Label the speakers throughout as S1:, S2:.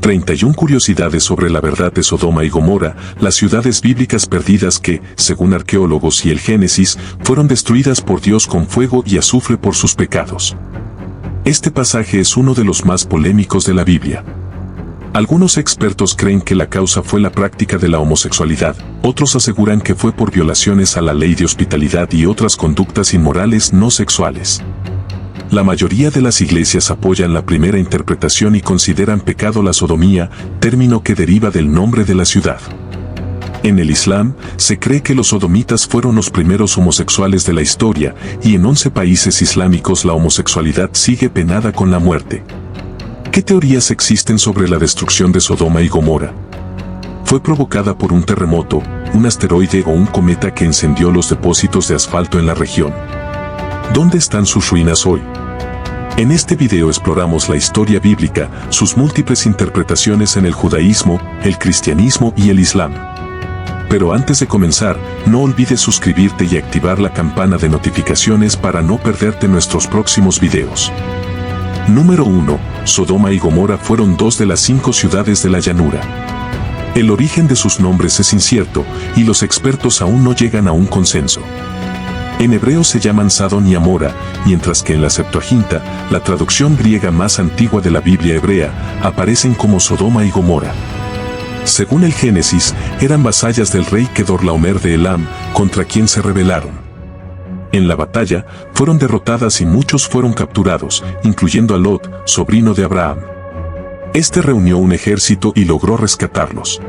S1: 31 curiosidades sobre la verdad de Sodoma y Gomorra, las ciudades bíblicas perdidas que, según arqueólogos y el Génesis, fueron destruidas por Dios con fuego y azufre por sus pecados. Este pasaje es uno de los más polémicos de la Biblia. Algunos expertos creen que la causa fue la práctica de la homosexualidad, otros aseguran que fue por violaciones a la ley de hospitalidad y otras conductas inmorales no sexuales. La mayoría de las iglesias apoyan la primera interpretación y consideran pecado la sodomía, término que deriva del nombre de la ciudad. En el Islam, se cree que los sodomitas fueron los primeros homosexuales de la historia, y en 11 países islámicos la homosexualidad sigue penada con la muerte. ¿Qué teorías existen sobre la destrucción de Sodoma y Gomorra? ¿Fue provocada por un terremoto, un asteroide o un cometa que encendió los depósitos de asfalto en la región? ¿Dónde están sus ruinas hoy? En este video exploramos la historia bíblica, sus múltiples interpretaciones en el judaísmo, el cristianismo y el islam. Pero antes de comenzar, no olvides suscribirte y activar la campana de notificaciones para no perderte nuestros próximos videos. Número 1. Sodoma y Gomorra fueron 2 de las 5 ciudades de la llanura. El origen de sus nombres es incierto, y los expertos aún no llegan a un consenso. En hebreo se llaman Sadón y Amora, mientras que en la Septuaginta, la traducción griega más antigua de la Biblia hebrea, aparecen como Sodoma y Gomorra. Según el Génesis, eran vasallas del rey Kedorlaomer de Elam, contra quien se rebelaron. En la batalla, fueron derrotadas y muchos fueron capturados, incluyendo a Lot, sobrino de Abraham. Este reunió un ejército y logró rescatarlos.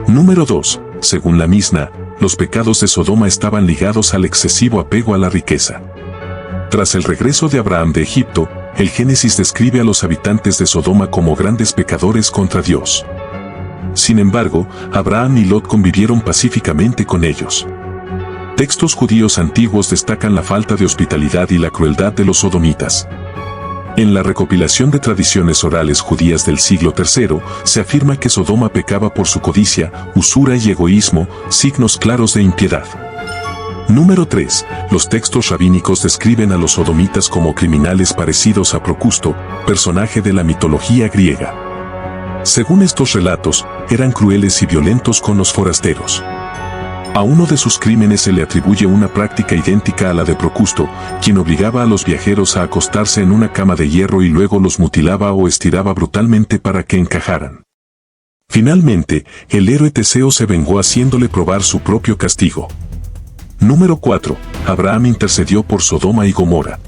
S1: Número 2. Según la Misna, los pecados de Sodoma estaban ligados al excesivo apego a la riqueza. Tras el regreso de Abraham de Egipto, el Génesis describe a los habitantes de Sodoma como grandes pecadores contra Dios. Sin embargo, Abraham y Lot convivieron pacíficamente con ellos. Textos judíos antiguos destacan la falta de hospitalidad y la crueldad de los sodomitas. En la recopilación de tradiciones orales judías del siglo III, se afirma que Sodoma pecaba por su codicia, usura y egoísmo, signos claros de impiedad. Número 3. Los textos rabínicos describen a los sodomitas como criminales parecidos a Procusto, personaje de la mitología griega. Según estos relatos, eran crueles y violentos con los forasteros. A uno de sus crímenes se le atribuye una práctica idéntica a la de Procusto, quien obligaba a los viajeros a acostarse en una cama de hierro y luego los mutilaba o estiraba brutalmente para que encajaran. Finalmente, el héroe Teseo se vengó haciéndole probar su propio castigo. Número 4. Abraham intercedió por Sodoma y Gomorra.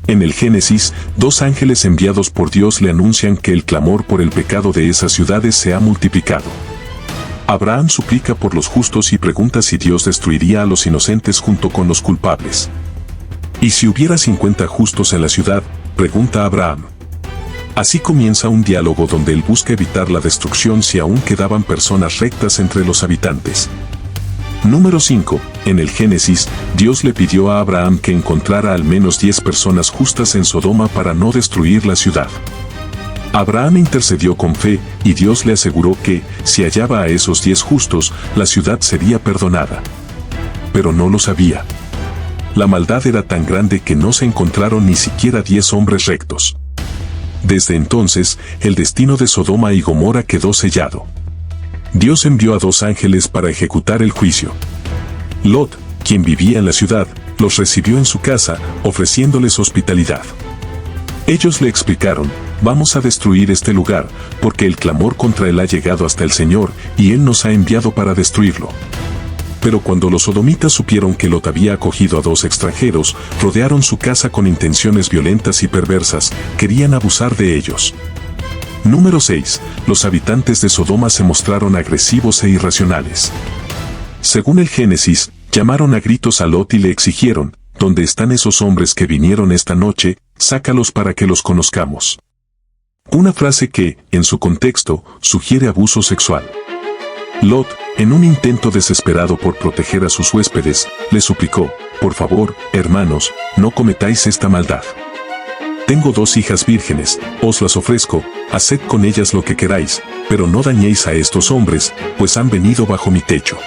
S1: En el Génesis, 2 ángeles enviados por Dios le anuncian que el clamor por el pecado de esas ciudades se ha multiplicado. Abraham suplica por los justos y pregunta si Dios destruiría a los inocentes junto con los culpables. ¿Y si hubiera 50 justos en la ciudad?, pregunta Abraham. Así comienza un diálogo donde él busca evitar la destrucción si aún quedaban personas rectas entre los habitantes. Número 5. En el Génesis, Dios le pidió a Abraham que encontrara al menos 10 personas justas en Sodoma para no destruir la ciudad. Abraham intercedió con fe, y Dios le aseguró que, si hallaba a esos 10 justos, la ciudad sería perdonada. Pero no lo sabía. La maldad era tan grande que no se encontraron ni siquiera 10 hombres rectos. Desde entonces, el destino de Sodoma y Gomorra quedó sellado. Dios envió a 2 ángeles para ejecutar el juicio. Lot, quien vivía en la ciudad, los recibió en su casa, ofreciéndoles hospitalidad. Ellos le explicaron: vamos a destruir este lugar, porque el clamor contra él ha llegado hasta el Señor, y Él nos ha enviado para destruirlo. Pero cuando los sodomitas supieron que Lot había acogido a 2 extranjeros, rodearon su casa con intenciones violentas y perversas, querían abusar de ellos. Número 6. Los habitantes de Sodoma se mostraron agresivos e irracionales. Según el Génesis, llamaron a gritos a Lot y le exigieron: ¿dónde están esos hombres que vinieron esta noche? Sácalos para que los conozcamos. Una frase que, en su contexto, sugiere abuso sexual. Lot, en un intento desesperado por proteger a sus huéspedes, le suplicó: por favor, hermanos, no cometáis esta maldad. Tengo 2 hijas vírgenes, os las ofrezco, haced con ellas lo que queráis, pero no dañéis a estos hombres, pues han venido bajo mi techo.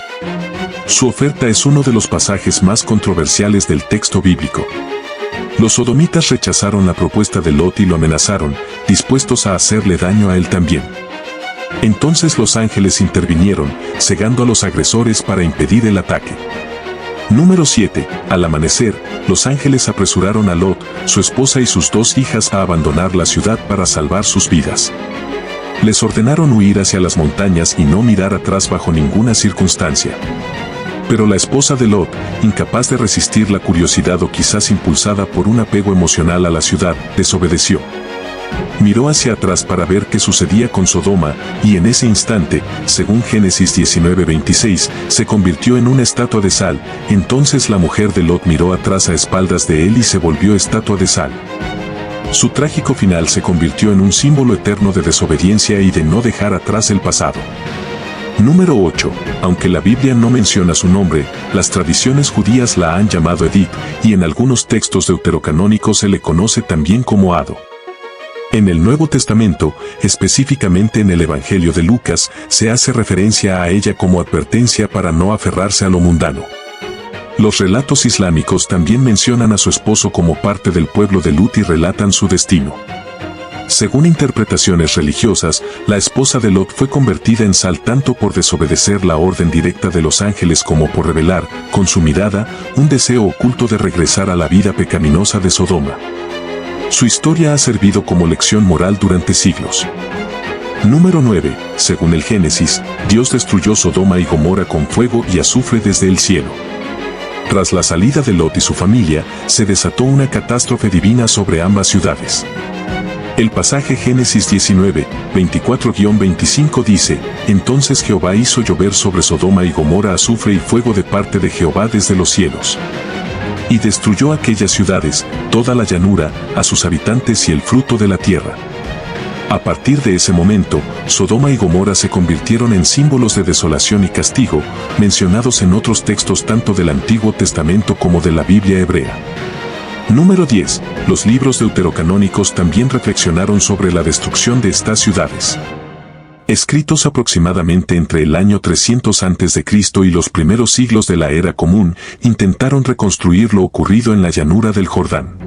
S1: Su oferta es uno de los pasajes más controversiales del texto bíblico. Los sodomitas rechazaron la propuesta de Lot y lo amenazaron, dispuestos a hacerle daño a él también. Entonces los ángeles intervinieron, cegando a los agresores para impedir el ataque. Número 7. Al amanecer, los ángeles apresuraron a Lot, su esposa y sus 2 hijas a abandonar la ciudad para salvar sus vidas. Les ordenaron huir hacia las montañas y no mirar atrás bajo ninguna circunstancia. Pero la esposa de Lot, incapaz de resistir la curiosidad o quizás impulsada por un apego emocional a la ciudad, desobedeció. Miró hacia atrás para ver qué sucedía con Sodoma, y en ese instante, según Génesis 19:26, se convirtió en una estatua de sal. Entonces la mujer de Lot miró atrás a espaldas de él y se volvió estatua de sal. Su trágico final se convirtió en un símbolo eterno de desobediencia y de no dejar atrás el pasado. Número 8. Aunque la Biblia no menciona su nombre, las tradiciones judías la han llamado Edith, y en algunos textos deuterocanónicos se le conoce también como Ado. En el Nuevo Testamento, específicamente en el Evangelio de Lucas, se hace referencia a ella como advertencia para no aferrarse a lo mundano. Los relatos islámicos también mencionan a su esposo como parte del pueblo de Lut y relatan su destino. Según interpretaciones religiosas, la esposa de Lot fue convertida en sal tanto por desobedecer la orden directa de los ángeles como por revelar, con su mirada, un deseo oculto de regresar a la vida pecaminosa de Sodoma. Su historia ha servido como lección moral durante siglos. Número 9. Según el Génesis, Dios destruyó Sodoma y Gomorra con fuego y azufre desde el cielo. Tras la salida de Lot y su familia, se desató una catástrofe divina sobre ambas ciudades. El pasaje Génesis 19, 24-25 dice: Entonces Jehová hizo llover sobre Sodoma y Gomorra azufre y fuego de parte de Jehová desde los cielos. Y destruyó aquellas ciudades, toda la llanura, a sus habitantes y el fruto de la tierra. A partir de ese momento, Sodoma y Gomorra se convirtieron en símbolos de desolación y castigo, mencionados en otros textos tanto del Antiguo Testamento como de la Biblia hebrea. Número 10. Los libros deuterocanónicos también reflexionaron sobre la destrucción de estas ciudades. Escritos aproximadamente entre el año 300 a.C. y los primeros siglos de la Era Común, intentaron reconstruir lo ocurrido en la llanura del Jordán.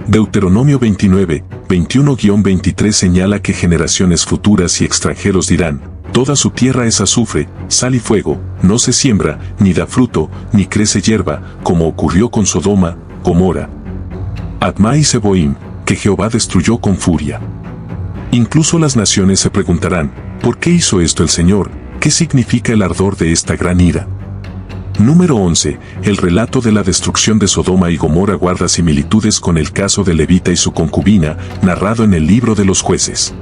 S1: Deuteronomio 29, 21-23 señala que generaciones futuras y extranjeros dirán: toda su tierra es azufre, sal y fuego, no se siembra, ni da fruto, ni crece hierba, como ocurrió con Sodoma, Gomorra, Admá y Seboim, que Jehová destruyó con furia. Incluso las naciones se preguntarán: ¿por qué hizo esto el Señor? ¿Qué significa el ardor de esta gran ira? Número 11. El relato de la destrucción de Sodoma y Gomorra guarda similitudes con el caso de Levita y su concubina, narrado en el libro de los Jueces.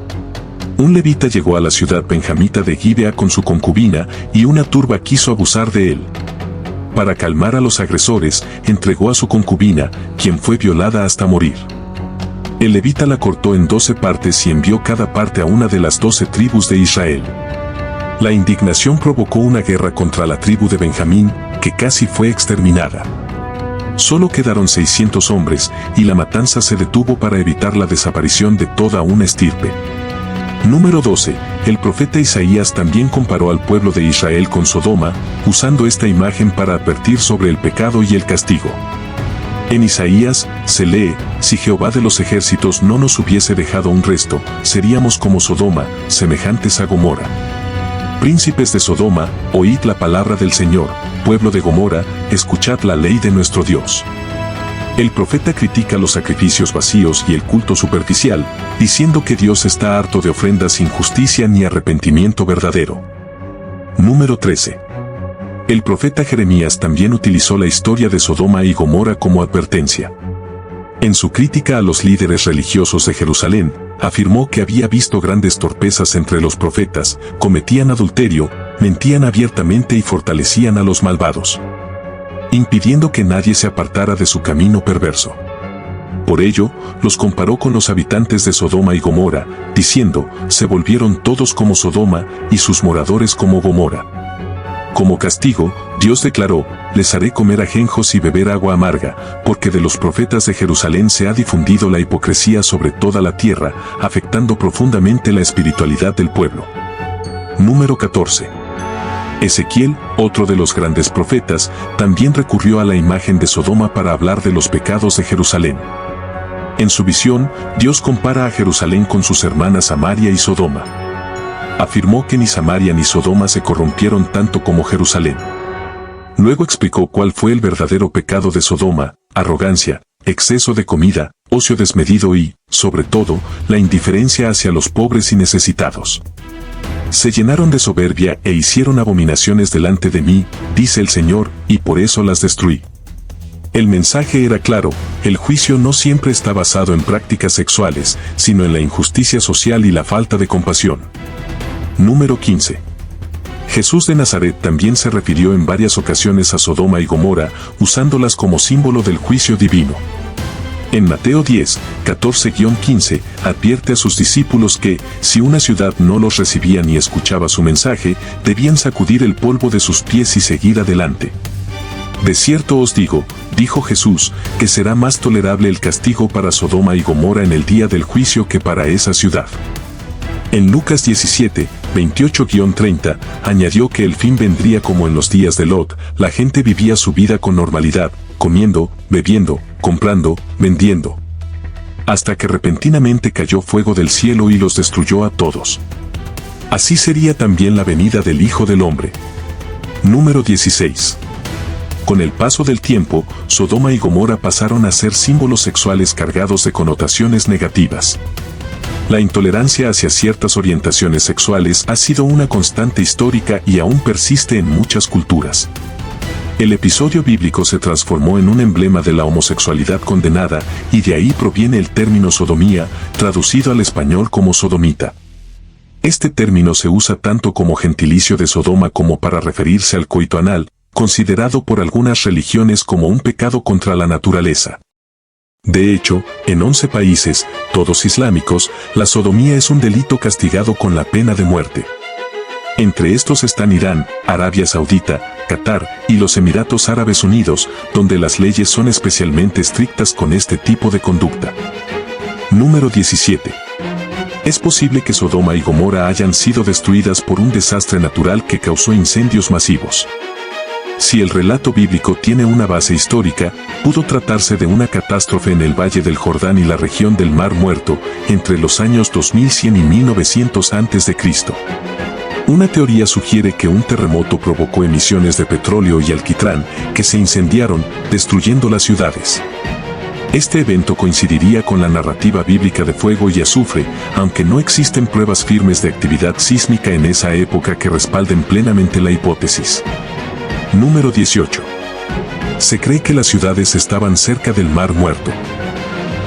S1: Un levita llegó a la ciudad benjamita de Gibea con su concubina, y una turba quiso abusar de él. Para calmar a los agresores, entregó a su concubina, quien fue violada hasta morir. El levita la cortó en 12 partes y envió cada parte a una de las 12 tribus de Israel. La indignación provocó una guerra contra la tribu de Benjamín, que casi fue exterminada. Solo quedaron 600 hombres, y la matanza se detuvo para evitar la desaparición de toda una estirpe. Número 12. El profeta Isaías también comparó al pueblo de Israel con Sodoma, usando esta imagen para advertir sobre el pecado y el castigo. En Isaías, se lee: si Jehová de los ejércitos no nos hubiese dejado un resto, seríamos como Sodoma, semejantes a Gomorra. Príncipes de Sodoma, oíd la palabra del Señor; pueblo de Gomorra, escuchad la ley de nuestro Dios. El profeta critica los sacrificios vacíos y el culto superficial, diciendo que Dios está harto de ofrendas sin justicia ni arrepentimiento verdadero. Número 13. El profeta Jeremías también utilizó la historia de Sodoma y Gomorra como advertencia. En su crítica a los líderes religiosos de Jerusalén, afirmó que había visto grandes torpezas entre los profetas: cometían adulterio, mentían abiertamente y fortalecían a los malvados, impidiendo que nadie se apartara de su camino perverso. Por ello, los comparó con los habitantes de Sodoma y Gomorra, diciendo: se volvieron todos como Sodoma, y sus moradores como Gomorra. Como castigo, Dios declaró: les haré comer ajenjos y beber agua amarga, porque de los profetas de Jerusalén se ha difundido la hipocresía sobre toda la tierra, afectando profundamente la espiritualidad del pueblo. Número 14. Ezequiel, otro de los grandes profetas, también recurrió a la imagen de Sodoma para hablar de los pecados de Jerusalén. En su visión, Dios compara a Jerusalén con sus hermanas Samaria y Sodoma. Afirmó que ni Samaria ni Sodoma se corrompieron tanto como Jerusalén. Luego explicó cuál fue el verdadero pecado de Sodoma: arrogancia, exceso de comida, ocio desmedido y, sobre todo, la indiferencia hacia los pobres y necesitados. Se llenaron de soberbia e hicieron abominaciones delante de mí, dice el Señor, y por eso las destruí. El mensaje era claro: el juicio no siempre está basado en prácticas sexuales, sino en la injusticia social y la falta de compasión. Número 15. Jesús de Nazaret también se refirió en varias ocasiones a Sodoma y Gomorra, usándolas como símbolo del juicio divino. En Mateo 10, 14-15, advierte a sus discípulos que, si una ciudad no los recibía ni escuchaba su mensaje, debían sacudir el polvo de sus pies y seguir adelante. De cierto os digo, dijo Jesús, que será más tolerable el castigo para Sodoma y Gomorra en el día del juicio que para esa ciudad. En Lucas 17, 28-30, añadió que el fin vendría como en los días de Lot: la gente vivía su vida con normalidad, comiendo, bebiendo, comprando, vendiendo. Hasta que repentinamente cayó fuego del cielo y los destruyó a todos. Así sería también la venida del Hijo del Hombre. Número 16. Con el paso del tiempo, Sodoma y Gomorra pasaron a ser símbolos sexuales cargados de connotaciones negativas. La intolerancia hacia ciertas orientaciones sexuales ha sido una constante histórica y aún persiste en muchas culturas. El episodio bíblico se transformó en un emblema de la homosexualidad condenada, y de ahí proviene el término sodomía, traducido al español como sodomita. Este término se usa tanto como gentilicio de Sodoma como para referirse al coito anal, considerado por algunas religiones como un pecado contra la naturaleza. De hecho, en 11 países, todos islámicos, la sodomía es un delito castigado con la pena de muerte. Entre estos están Irán, Arabia Saudita, Qatar y los Emiratos Árabes Unidos, donde las leyes son especialmente estrictas con este tipo de conducta. Número 17. Es posible que Sodoma y Gomorra hayan sido destruidas por un desastre natural que causó incendios masivos. Si el relato bíblico tiene una base histórica, pudo tratarse de una catástrofe en el Valle del Jordán y la región del Mar Muerto, entre los años 2100 y 1900 a.C. Una teoría sugiere que un terremoto provocó emisiones de petróleo y alquitrán, que se incendiaron, destruyendo las ciudades. Este evento coincidiría con la narrativa bíblica de fuego y azufre, aunque no existen pruebas firmes de actividad sísmica en esa época que respalden plenamente la hipótesis. Número 18. Se cree que las ciudades estaban cerca del Mar Muerto.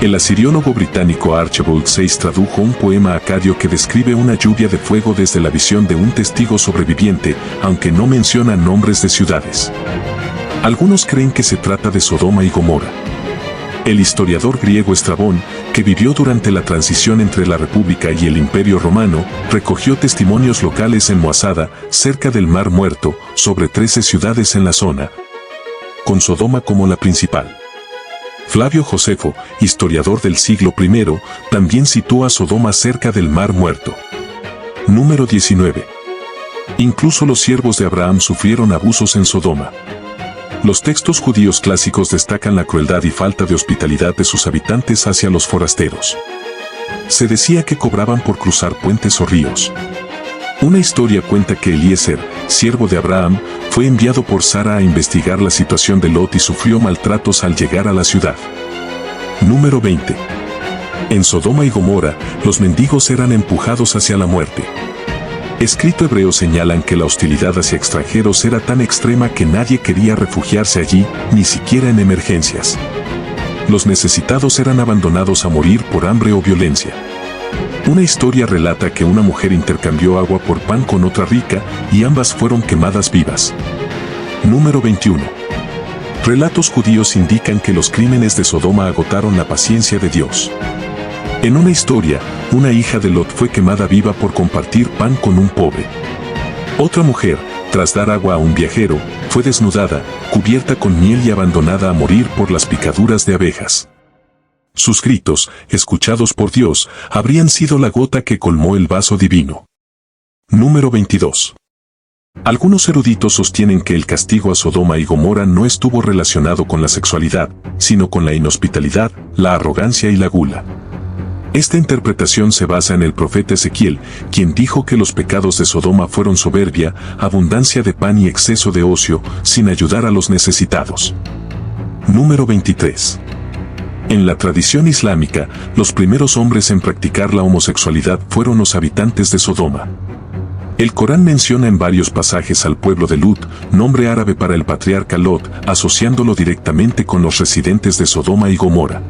S1: El asiriólogo británico Archibald Sayce tradujo un poema acadio que describe una lluvia de fuego desde la visión de un testigo sobreviviente, aunque no menciona nombres de ciudades. Algunos creen que se trata de Sodoma y Gomorra. El historiador griego Estrabón, que vivió durante la transición entre la República y el Imperio Romano, recogió testimonios locales en Moasada, cerca del Mar Muerto, sobre 13 ciudades en la zona, con Sodoma como la principal. Flavio Josefo, historiador del siglo I, también sitúa a Sodoma cerca del Mar Muerto. Número 19. Incluso los siervos de Abraham sufrieron abusos en Sodoma. Los textos judíos clásicos destacan la crueldad y falta de hospitalidad de sus habitantes hacia los forasteros. Se decía que cobraban por cruzar puentes o ríos. Una historia cuenta que Eliezer, siervo de Abraham, fue enviado por Sara a investigar la situación de Lot y sufrió maltratos al llegar a la ciudad. Número 20. En Sodoma y Gomorra, los mendigos eran empujados hacia la muerte. Escritos hebreos señalan que la hostilidad hacia extranjeros era tan extrema que nadie quería refugiarse allí, ni siquiera en emergencias. Los necesitados eran abandonados a morir por hambre o violencia. Una historia relata que una mujer intercambió agua por pan con otra rica, y ambas fueron quemadas vivas. Número 21. Relatos judíos indican que los crímenes de Sodoma agotaron la paciencia de Dios. En una historia, una hija de Lot fue quemada viva por compartir pan con un pobre. Otra mujer, tras dar agua a un viajero, fue desnudada, cubierta con miel y abandonada a morir por las picaduras de abejas. Sus gritos, escuchados por Dios, habrían sido la gota que colmó el vaso divino. Número 22. Algunos eruditos sostienen que el castigo a Sodoma y Gomorra no estuvo relacionado con la sexualidad, sino con la inhospitalidad, la arrogancia y la gula. Esta interpretación se basa en el profeta Ezequiel, quien dijo que los pecados de Sodoma fueron soberbia, abundancia de pan y exceso de ocio, sin ayudar a los necesitados. Número 23. En la tradición islámica, los primeros hombres en practicar la homosexualidad fueron los habitantes de Sodoma. El Corán menciona en varios pasajes al pueblo de Lut, nombre árabe para el patriarca Lot, asociándolo directamente con los residentes de Sodoma y Gomorra.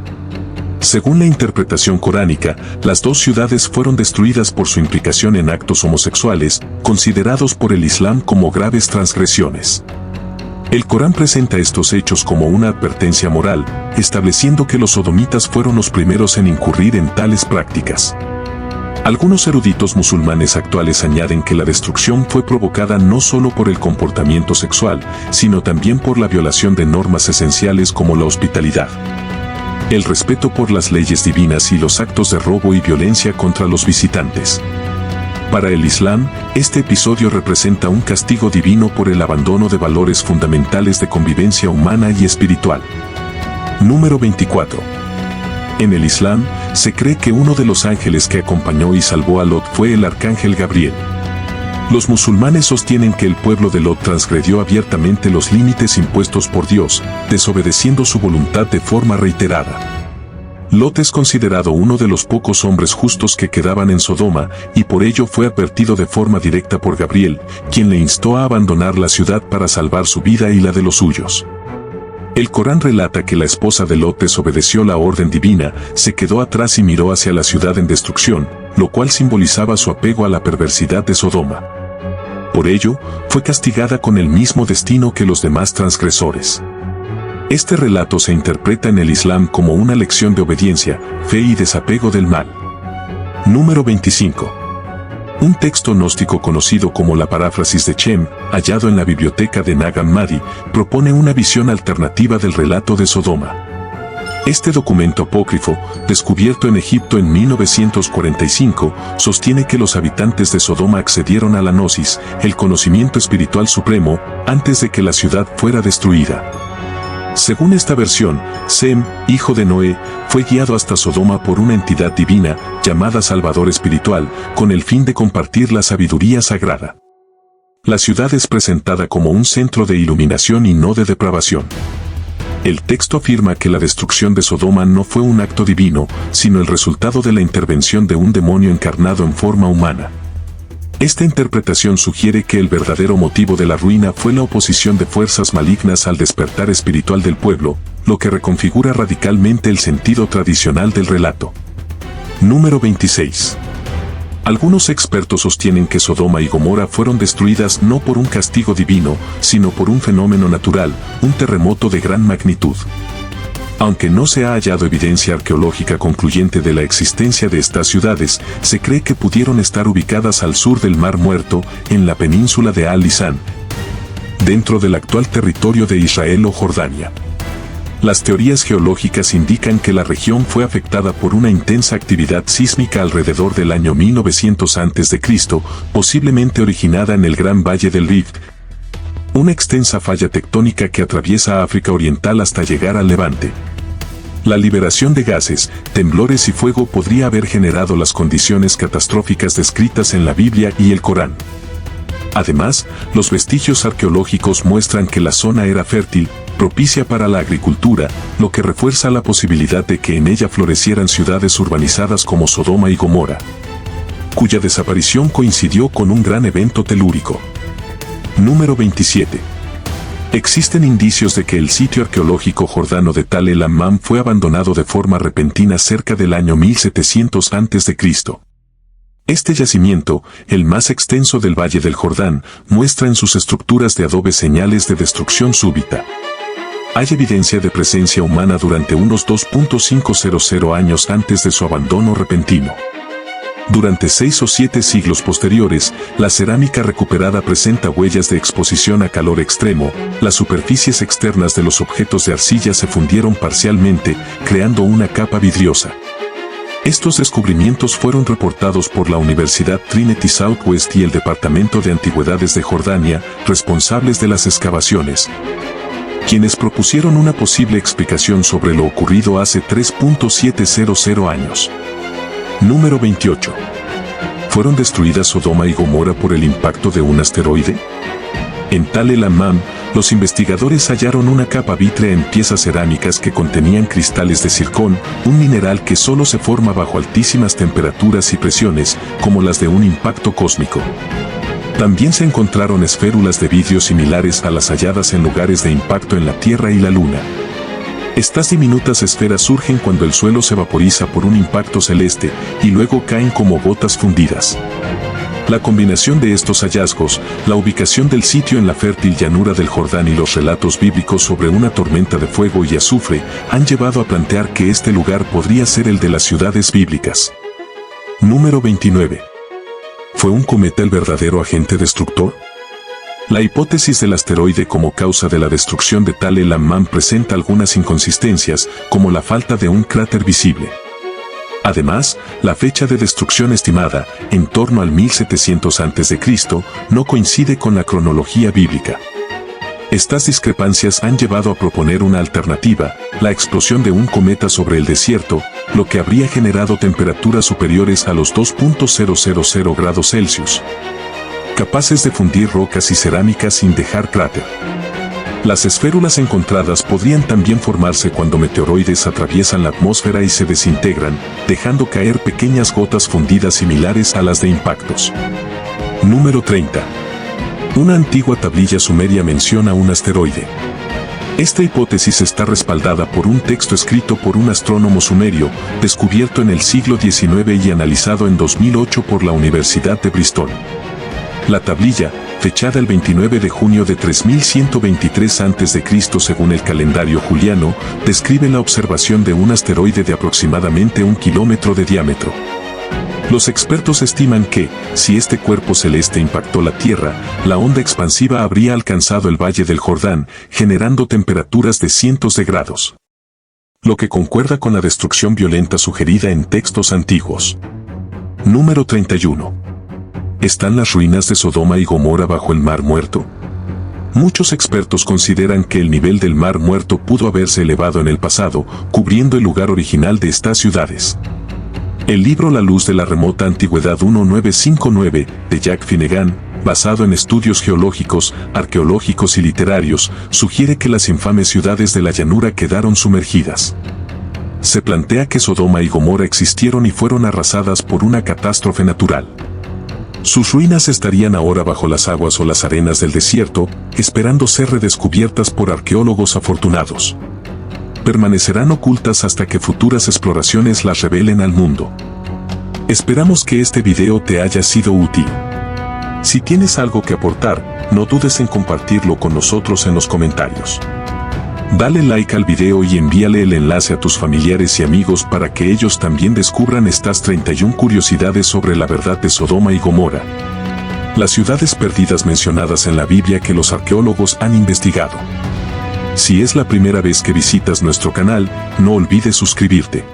S1: Según la interpretación coránica, las dos ciudades fueron destruidas por su implicación en actos homosexuales, considerados por el Islam como graves transgresiones. El Corán presenta estos hechos como una advertencia moral, estableciendo que los sodomitas fueron los primeros en incurrir en tales prácticas. Algunos eruditos musulmanes actuales añaden que la destrucción fue provocada no solo por el comportamiento sexual, sino también por la violación de normas esenciales como la hospitalidad, el respeto por las leyes divinas y los actos de robo y violencia contra los visitantes. Para el Islam, este episodio representa un castigo divino por el abandono de valores fundamentales de convivencia humana y espiritual. Número 24. En el Islam, se cree que uno de los ángeles que acompañó y salvó a Lot fue el arcángel Gabriel. Los musulmanes sostienen que el pueblo de Lot transgredió abiertamente los límites impuestos por Dios, desobedeciendo su voluntad de forma reiterada. Lot es considerado uno de los pocos hombres justos que quedaban en Sodoma, y por ello fue advertido de forma directa por Gabriel, quien le instó a abandonar la ciudad para salvar su vida y la de los suyos. El Corán relata que la esposa de Lot desobedeció la orden divina, se quedó atrás y miró hacia la ciudad en destrucción, lo cual simbolizaba su apego a la perversidad de Sodoma. Por ello, fue castigada con el mismo destino que los demás transgresores. Este relato se interpreta en el Islam como una lección de obediencia, fe y desapego del mal. Número 25. Un texto gnóstico conocido como la paráfrasis de Chem, hallado en la biblioteca de Nag Hammadi, propone una visión alternativa del relato de Sodoma. Este documento apócrifo, descubierto en Egipto en 1945, sostiene que los habitantes de Sodoma accedieron a la gnosis, el conocimiento espiritual supremo, antes de que la ciudad fuera destruida. Según esta versión, Sem, hijo de Noé, fue guiado hasta Sodoma por una entidad divina, llamada Salvador Espiritual, con el fin de compartir la sabiduría sagrada. La ciudad es presentada como un centro de iluminación y no de depravación. El texto afirma que la destrucción de Sodoma no fue un acto divino, sino el resultado de la intervención de un demonio encarnado en forma humana. Esta interpretación sugiere que el verdadero motivo de la ruina fue la oposición de fuerzas malignas al despertar espiritual del pueblo, lo que reconfigura radicalmente el sentido tradicional del relato. Número 26. Algunos expertos sostienen que Sodoma y Gomorra fueron destruidas no por un castigo divino, sino por un fenómeno natural, un terremoto de gran magnitud. Aunque no se ha hallado evidencia arqueológica concluyente de la existencia de estas ciudades, se cree que pudieron estar ubicadas al sur del Mar Muerto, en la península de Al-Lisan, dentro del actual territorio de Israel o Jordania. Las teorías geológicas indican que la región fue afectada por una intensa actividad sísmica alrededor del año 1900 a.C., posiblemente originada en el Gran Valle del Rift, una extensa falla tectónica que atraviesa África Oriental hasta llegar al Levante. La liberación de gases, temblores y fuego podría haber generado las condiciones catastróficas descritas en la Biblia y el Corán. Además, los vestigios arqueológicos muestran que la zona era fértil, propicia para la agricultura, lo que refuerza la posibilidad de que en ella florecieran ciudades urbanizadas como Sodoma y Gomorra, cuya desaparición coincidió con un gran evento telúrico. Número 27. Existen indicios de que el sitio arqueológico jordano de Tal el-Hammam fue abandonado de forma repentina cerca del año 1700 a.C. Este yacimiento, el más extenso del Valle del Jordán, muestra en sus estructuras de adobe señales de destrucción súbita. Hay evidencia de presencia humana durante unos 2.500 años antes de su abandono repentino. Durante 6 o 7 siglos posteriores, la cerámica recuperada presenta huellas de exposición a calor extremo, las superficies externas de los objetos de arcilla se fundieron parcialmente, creando una capa vidriosa. Estos descubrimientos fueron reportados por la Universidad Trinity Southwest y el Departamento de Antigüedades de Jordania, responsables de las excavaciones, quienes propusieron una posible explicación sobre lo ocurrido hace 3.700 años. Número 28. ¿Fueron destruidas Sodoma y Gomorra por el impacto de un asteroide? En Tal el Hammam, los investigadores hallaron una capa vítrea en piezas cerámicas que contenían cristales de zircón, un mineral que solo se forma bajo altísimas temperaturas y presiones, como las de un impacto cósmico. También se encontraron esférulas de vidrio similares a las halladas en lugares de impacto en la Tierra y la Luna. Estas diminutas esferas surgen cuando el suelo se vaporiza por un impacto celeste y luego caen como gotas fundidas. La combinación de estos hallazgos, la ubicación del sitio en la fértil llanura del Jordán y los relatos bíblicos sobre una tormenta de fuego y azufre han llevado a plantear que este lugar podría ser el de las ciudades bíblicas. Número 29. ¿Fue un cometa el verdadero agente destructor? La hipótesis del asteroide como causa de la destrucción de Tal el Hammam presenta algunas inconsistencias, como la falta de un cráter visible. Además, la fecha de destrucción estimada, en torno al 1700 a.C., no coincide con la cronología bíblica. Estas discrepancias han llevado a proponer una alternativa, la explosión de un cometa sobre el desierto, lo que habría generado temperaturas superiores a los 2.000 grados Celsius, capaces de fundir rocas y cerámicas sin dejar cráter. Las esférulas encontradas podrían también formarse cuando meteoroides atraviesan la atmósfera y se desintegran, dejando caer pequeñas gotas fundidas similares a las de impactos. Número 30. Una antigua tablilla sumeria menciona un asteroide. Esta hipótesis está respaldada por un texto escrito por un astrónomo sumerio, descubierto en el siglo XIX y analizado en 2008 por la Universidad de Bristol. La tablilla, fechada el 29 de junio de 3123 a.C. según el calendario juliano, describe la observación de un asteroide de aproximadamente 1 kilómetro de diámetro. Los expertos estiman que, si este cuerpo celeste impactó la Tierra, la onda expansiva habría alcanzado el Valle del Jordán, generando temperaturas de cientos de grados. Lo que concuerda con la destrucción violenta sugerida en textos antiguos. Número 31. ¿Están las ruinas de Sodoma y Gomorra bajo el Mar Muerto? Muchos expertos consideran que el nivel del Mar Muerto pudo haberse elevado en el pasado, cubriendo el lugar original de estas ciudades. El libro La luz de la remota antigüedad 1959, de Jack Finnegan, basado en estudios geológicos, arqueológicos y literarios, sugiere que las infames ciudades de la llanura quedaron sumergidas. Se plantea que Sodoma y Gomorra existieron y fueron arrasadas por una catástrofe natural. Sus ruinas estarían ahora bajo las aguas o las arenas del desierto, esperando ser redescubiertas por arqueólogos afortunados. Permanecerán ocultas hasta que futuras exploraciones las revelen al mundo. Esperamos que este video te haya sido útil. Si tienes algo que aportar, no dudes en compartirlo con nosotros en los comentarios. Dale like al video y envíale el enlace a tus familiares y amigos para que ellos también descubran estas 31 curiosidades sobre la verdad de Sodoma y Gomorra, las ciudades perdidas mencionadas en la Biblia que los arqueólogos han investigado. Si es la primera vez que visitas nuestro canal, no olvides suscribirte.